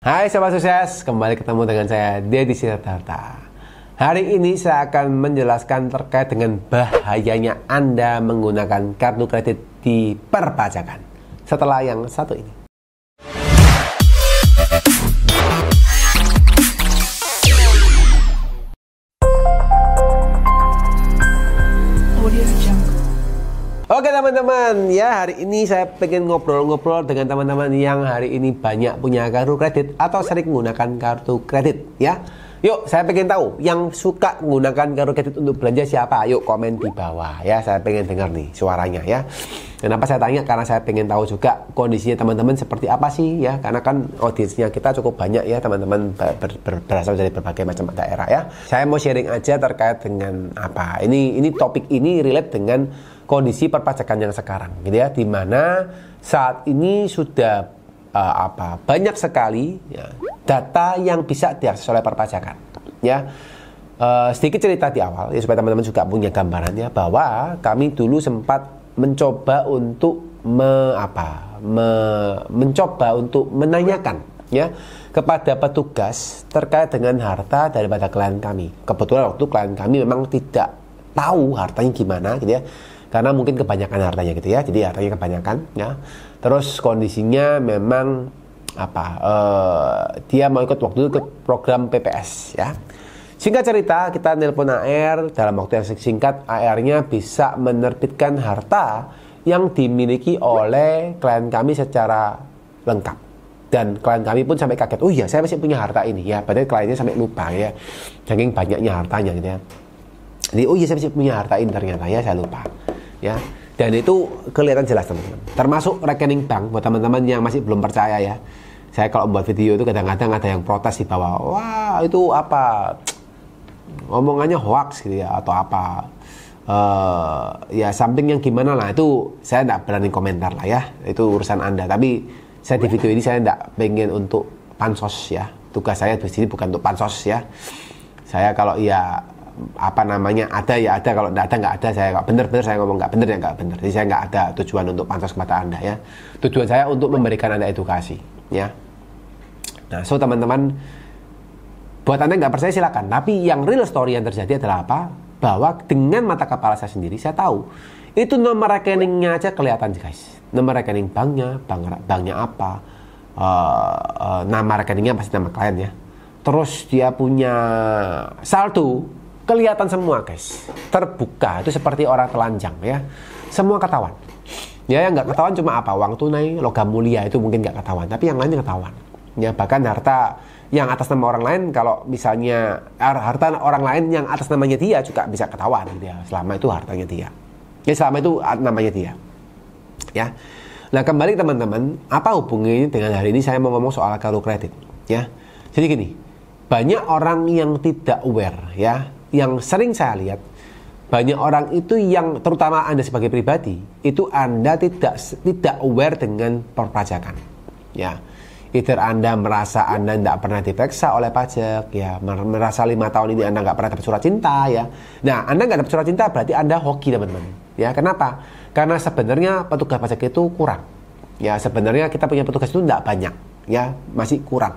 Hai Sobat Sukses, kembali ketemu dengan saya Deddy Sidarta. Hari ini saya akan menjelaskan terkait dengan bahayanya Anda menggunakan kartu kredit di perpajakan. Setelah yang satu ini. Oke teman-teman, ya hari ini saya pengen ngobrol-ngobrol dengan teman-teman yang hari ini banyak punya kartu kredit atau sering menggunakan kartu kredit ya. Yuk, saya pengen tahu yang suka menggunakan kartu kredit untuk belanja siapa? Yuk komen di bawah ya, saya pengen dengar nih suaranya ya. Kenapa saya tanya? Karena saya pengen tahu juga kondisinya teman-teman seperti apa sih ya. Karena kan audiensnya kita cukup banyak ya teman-teman, berasal dari berbagai macam daerah ya. Saya mau sharing aja terkait dengan apa? Ini topik ini relate dengan kondisi perpajakan yang sekarang gitu ya, dimana saat ini sudah banyak sekali ya, data yang bisa diakses oleh perpajakan ya. Sedikit cerita di awal ya, supaya teman-teman juga punya gambarannya, bahwa kami dulu sempat mencoba untuk mencoba untuk menanyakan ya kepada petugas terkait dengan harta daripada klien kami. Kebetulan waktu klien kami memang tidak tahu hartanya gimana gitu ya, karena mungkin kebanyakan hartanya gitu ya, jadi hartanya kebanyakan ya. Terus kondisinya memang dia mau ikut waktu itu ke program PPS ya. Singkat cerita, kita nelpon AR, dalam waktu yang singkat AR-nya bisa menerbitkan harta yang dimiliki oleh klien kami secara lengkap. Dan klien kami pun sampai kaget, oh iya saya masih punya harta ini ya, padahal kliennya sampai lupa ya, saking banyaknya hartanya gitu ya. Jadi oh iya saya masih punya harta ini ternyata ya, saya lupa ya. Dan itu kelihatan jelas teman-teman, termasuk rekening bank. Buat teman-teman yang masih belum percaya ya, saya kalau buat video itu kadang-kadang ada yang protes di bawah, wah itu apa omongannya hoax gitu ya, atau apa ya something yang gimana lah. Itu saya tidak berani komentar lah ya, itu urusan Anda. Tapi saya di video ini saya tidak pengen untuk pansos ya, tugas saya di sini bukan untuk pansos ya. Saya kalau ya ada ya ada, kalau tidak ada nggak ada. Saya nggak bener saya ngomong nggak bener ya nggak bener. Jadi saya nggak ada tujuan untuk pansos kepada Anda ya. Tujuan saya untuk memberikan Anda edukasi ya. Nah, so teman-teman, buat Anda nggak percaya silakan. Tapi yang real story yang terjadi adalah apa? Bahwa dengan mata kepala saya sendiri saya tahu itu nomor rekeningnya aja kelihatan guys. Nomor rekening banknya apa? Nama rekeningnya pasti nama klien ya. Terus dia punya saldo kelihatan semua guys, terbuka. Itu seperti orang telanjang ya, semua ketahuan ya. Yang nggak ketahuan cuma apa? Uang tunai, logam mulia, itu mungkin nggak ketahuan, tapi yang lainnya ketahuan ya. Bahkan harta yang atas nama orang lain, kalau misalnya harta orang lain yang atas namanya dia juga bisa ketahuan gitu ya, selama itu hartanya dia ya, selama itu namanya dia ya. Nah kembali teman-teman, apa hubungannya dengan hari ini saya mau ngomong soal kartu kredit ya. Jadi gini, banyak orang yang tidak aware ya, yang sering saya lihat, banyak orang itu yang, terutama Anda sebagai pribadi, itu Anda tidak aware dengan perpajakan ya. Either Anda merasa Anda tidak pernah diperiksa oleh pajak ya, merasa 5 tahun ini Anda nggak pernah dapat surat cinta ya. Nah, Anda nggak dapat surat cinta berarti Anda hoki teman-teman ya. Kenapa? Karena sebenarnya petugas pajak itu kurang ya. Sebenarnya kita punya petugas itu tidak banyak ya, masih kurang.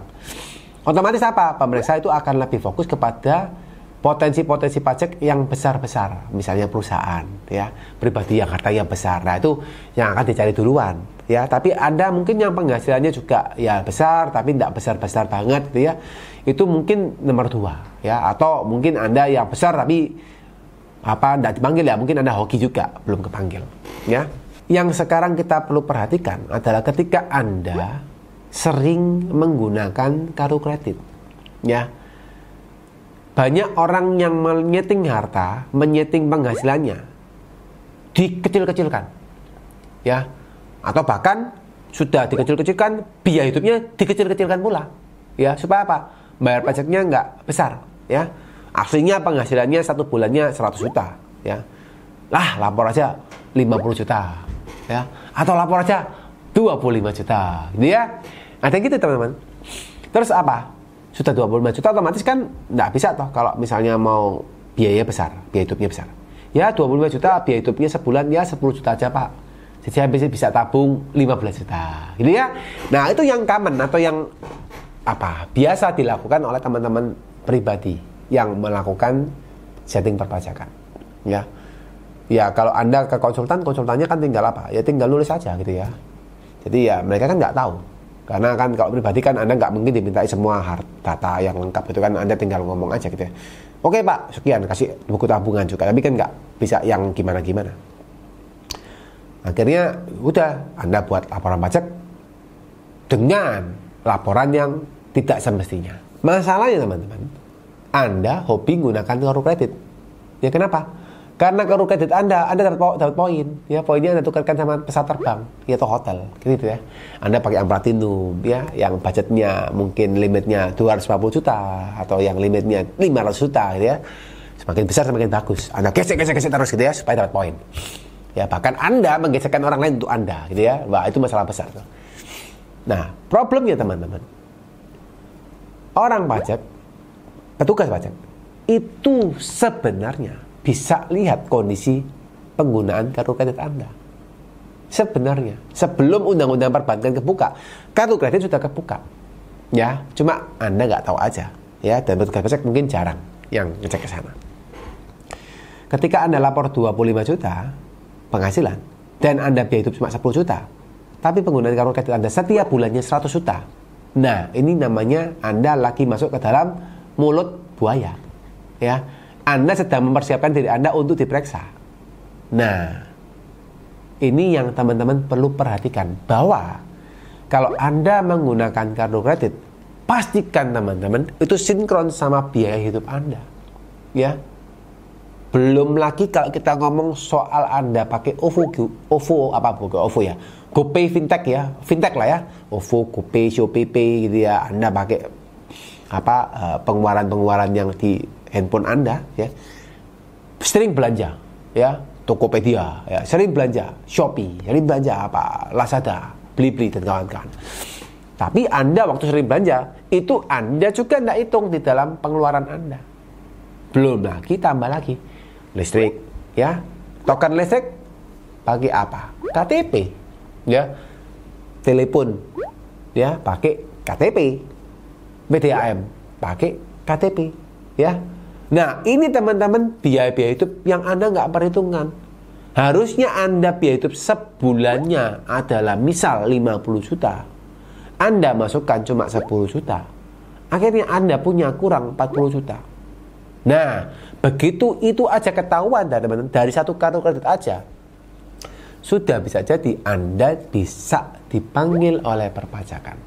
Otomatis apa? Pemeriksa itu akan lebih fokus kepada potensi-potensi pajak yang besar-besar, misalnya perusahaan ya, pribadi yang hartanya besar. Nah itu yang akan dicari duluan ya. Tapi Anda mungkin yang penghasilannya juga ya besar, tapi tidak besar-besar banget gitu ya, itu mungkin nomor 2 ya. Atau mungkin Anda yang besar tapi tidak dipanggil ya, mungkin Anda hoki juga belum kepanggil ya. Yang sekarang kita perlu perhatikan adalah ketika Anda sering menggunakan kartu kredit ya. Banyak orang yang menyeting harta, menyeting penghasilannya dikecil-kecilkan ya, atau bahkan sudah dikecil-kecilkan, biaya hidupnya dikecil-kecilkan pula ya. Supaya apa? Bayar pajaknya nggak besar ya. Aslinya penghasilannya 1 bulannya 100 juta ya, lah lapor aja 50 juta ya, atau lapor aja 25 juta gitu ya. Ada gitu teman-teman. Terus apa? Sudah 25 juta otomatis kan nggak bisa toh kalau misalnya mau biaya besar, biaya hidupnya besar. Ya 25 juta biaya hidupnya sebulan ya 10 juta aja Pak. Jadi bisa tabung 15 juta gitu ya. Nah itu yang common atau yang biasa dilakukan oleh teman-teman pribadi yang melakukan setting perpajakan. Ya kalau Anda ke konsultannya kan tinggal ya tinggal nulis aja gitu ya. Jadi ya mereka kan nggak tahu, karena kan kalau pribadi kan Anda nggak mungkin dimintai semua data yang lengkap, itu kan Anda tinggal ngomong aja gitu ya. Oke Pak, sekian, kasih buku tabungan juga, tapi kan nggak bisa yang gimana-gimana. Akhirnya udah Anda buat laporan pajak dengan laporan yang tidak semestinya. Masalahnya teman-teman, Anda hobi menggunakan kartu kredit. Ya kenapa? Karena kartu kredit Anda dapat poin. Ya, poinnya Anda tukarkan sama pesawat terbang, ya, atau hotel, gitu ya. Anda pakai yang platinum, ya, yang budgetnya mungkin limitnya 250 juta atau yang limitnya 500 juta, gitu ya. Semakin besar semakin bagus. Anda gesek terus gitu ya supaya dapat poin. Ya, bahkan Anda menggesekkan orang lain untuk Anda, gitu ya. Wah, itu masalah besar. Nah, problemnya teman-teman, orang pajak, petugas pajak itu sebenarnya bisa lihat kondisi penggunaan kartu kredit Anda. Sebenarnya sebelum undang-undang perbankan kebuka, kartu kredit sudah kebuka. Ya, cuma Anda nggak tahu aja. Ya, dan petugas pajak mungkin jarang yang ngecek ke sana. Ketika Anda lapor 25 juta penghasilan dan Anda biaya hidup cuma 10 juta, tapi penggunaan kartu kredit Anda setiap bulannya 100 juta. Nah, ini namanya Anda lagi masuk ke dalam mulut buaya. Ya, Anda sedang mempersiapkan diri Anda untuk diperiksa. Nah, ini yang teman-teman perlu perhatikan, bahwa kalau Anda menggunakan kartu kredit, pastikan teman-teman itu sinkron sama biaya hidup Anda. Ya. Belum lagi kalau kita ngomong soal Anda pakai OVO ya. GoPay fintech ya, fintech lah ya. OVO, GoPay, Shopee gitu ya. Anda pakai pengeluaran-pengeluaran yang di handphone Anda ya, sering belanja ya, Tokopedia ya, sering belanja Shopee, sering belanja Lazada, Blibli dan kawan-kawan. Tapi Anda waktu sering belanja itu Anda juga tidak hitung di dalam pengeluaran Anda. Belum lagi, tambah lagi listrik ya, token listrik pakai apa? KTP ya, telepon ya pakai KTP, PDAM pakai KTP ya. Nah, ini teman-teman biaya-biaya hidup yang Anda nggak perhitungkan. Harusnya Anda biaya hidup sebulannya adalah misal 50 juta. Anda masukkan cuma 10 juta. Akhirnya Anda punya kurang 40 juta. Nah, begitu itu aja ketahuan teman-teman, dari satu kartu kredit aja, sudah bisa jadi Anda bisa dipanggil oleh perpajakan.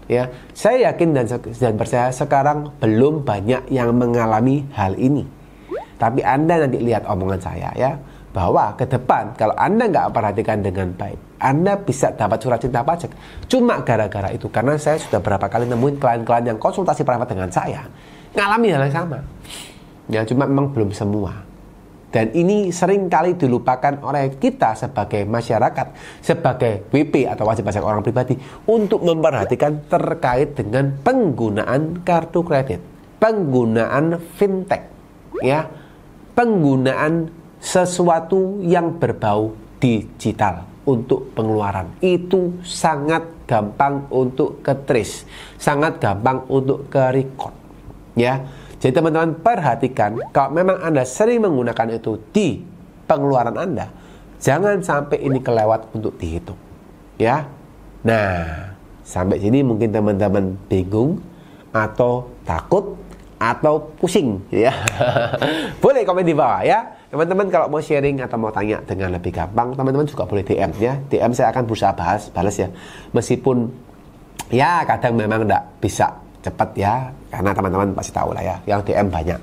Ya, saya yakin dan percaya sekarang belum banyak yang mengalami hal ini. Tapi Anda nanti lihat omongan saya ya, bahwa ke depan kalau Anda nggak perhatikan dengan baik, Anda bisa dapat surat cinta pajak. Cuma gara-gara itu, karena saya sudah berapa kali nemuin klien-klien yang konsultasi private dengan saya ngalami hal yang sama. Ya, cuma memang belum semua. Dan ini sering kali dilupakan oleh kita sebagai masyarakat, sebagai WP atau wajib pajak orang pribadi, untuk memperhatikan terkait dengan penggunaan kartu kredit, penggunaan fintech, ya, penggunaan sesuatu yang berbau digital untuk pengeluaran. Itu sangat gampang untuk ke-trace, sangat gampang untuk ke-record, ya. Jadi teman-teman perhatikan, kalau memang Anda sering menggunakan itu di pengeluaran Anda, jangan sampai ini kelewat untuk dihitung. Ya. Nah, sampai sini mungkin teman-teman bingung atau takut atau pusing ya. Boleh komen di bawah ya. Teman-teman kalau mau sharing atau mau tanya dengan lebih gampang, teman-teman juga boleh DM ya. DM saya akan berusaha balas ya. Meskipun ya kadang memang enggak bisa cepat ya, karena teman-teman pasti tahu lah ya, yang DM banyak.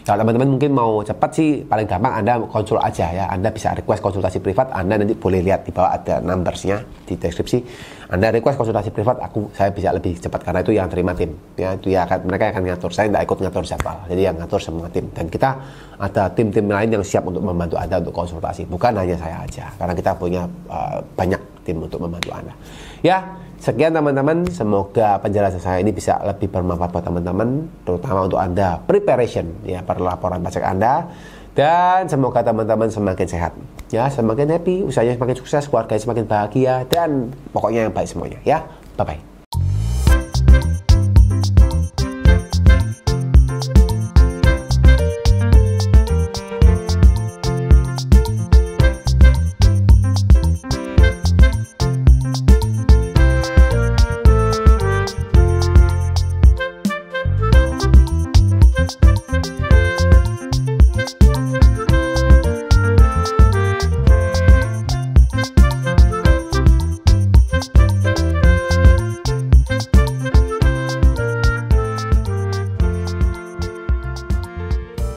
Kalau teman-teman mungkin mau cepat sih, paling gampang Anda konsul aja ya. Anda bisa request konsultasi privat, Anda nanti boleh lihat di bawah ada numbersnya di deskripsi. Anda request konsultasi privat, saya bisa lebih cepat karena itu yang terima tim. Ya, itu ya mereka akan ngatur. Saya tidak ikut ngatur jadwal, jadi yang ngatur semua tim. Dan kita ada tim-tim lain yang siap untuk membantu Anda untuk konsultasi. Bukan hanya saya aja, karena kita punya banyak tim untuk membantu Anda. Ya, sekian teman-teman, semoga penjelasan saya ini bisa lebih bermanfaat buat teman-teman, terutama untuk Anda preparation ya laporan pajak Anda, dan semoga teman-teman semakin sehat ya, semakin happy, usahanya semakin sukses, keluarganya semakin bahagia, dan pokoknya yang baik semuanya ya. Bye bye.